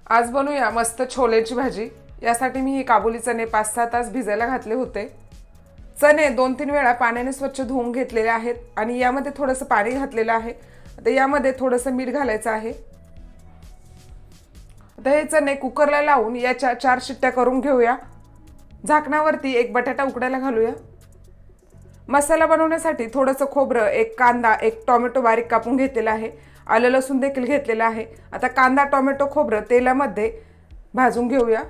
आज बनवूया मस्त छोलेची भाजी। यासाठी मी हे काबुली चणे 5-6 तास भिजायला घातले होते। चणे 2-3 वेळा पाण्याने स्वच्छ धुवून घेतलेले आहेत आणि यामध्ये थोडंसं पाणी घातलेलं आहे। आता यामध्ये थोडंसं मीठ घालायचं आहे। आता हे चणे कुकरला लावून याच्या 4 शिट्ट्या करून घेऊया। झाकणावरती एक बटाटा उकडायला घालूया। मसाला बनवण्यासाठी थोडंसं खोबरं, एक कांदा, एक टोमॅटो बारीक कापून घेतलेला आहे। आलं लसूण देखील घेतलेला आहे। आता कांदा, टोमॅटो, खोबरं तेलामध्ये भाजून घेऊया।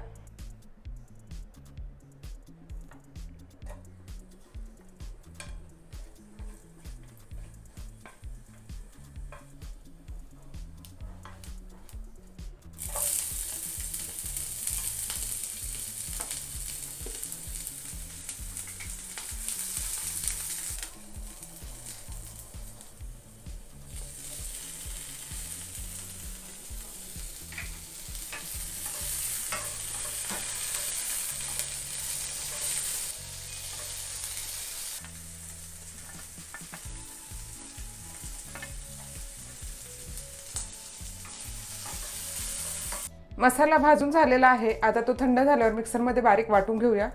मसाला भाजून झालेला आहे। आता तो थंड झाल्यावर मिक्सरमध्ये बारीक वाटून घेऊया।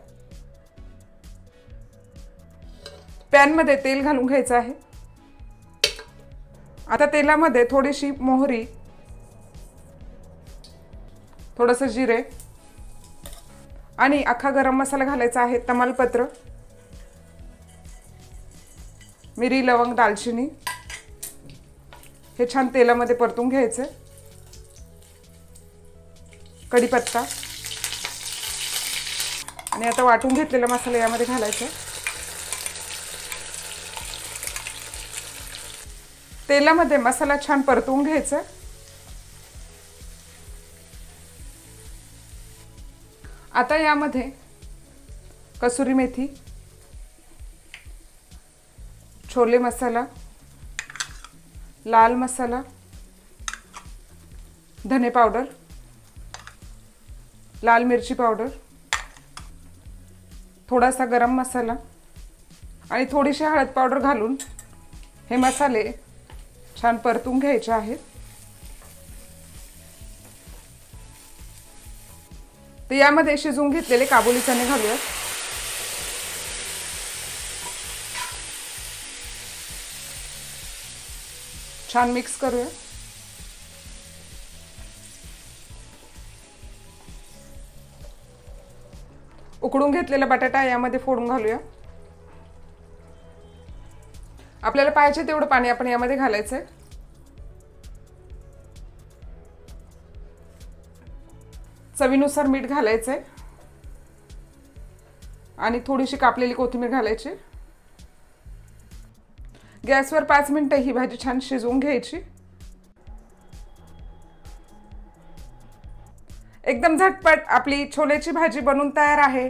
पॅन मध्ये तेल घालून घ्यायचं आहे। आता तेलामध्ये थोडीशी मोहरी, थोडंसं जिरे आणि अख्खा गरम मसाला घालायचा आहे। तमालपत्र, मिरी, लवंग, दालचिनी हे छान तेलामध्ये परतून घ्यायचे। कढीपत्ता आणि आता वाटून घेतलेला मसाला यामध्ये घालायचा। तेलामध्ये मसाला छान परतून घ्यायचा। आता यामध्ये कसुरी मेथी, छोले मसाला, लाल मसाला, धने पावडर, लाल मिरची पावडर, थोडासा गरम मसाला आणि थोडीशी हळद पावडर घालून हे मसाले छान परतून घ्यायचे आहेत। तर यामध्ये शिजवून घेतलेले काबुली चणे घालूया। छान मिक्स करूया। उकडून घेतलेला बटाटा यामध्ये फोडून घालूया। आपल्याला पाहिजे तेवढं पाणी आपण यामध्ये घालायचंय। चवीनुसार मीठ घालायचंय आणि थोडीशी कापलेली कोथिंबीर घालायची। गॅसवर 5 मिनिटं ही भाजी छान शिजवून घ्यायची। एकदम झटपट आपली छोलेची भाजी बनून तयार आहे।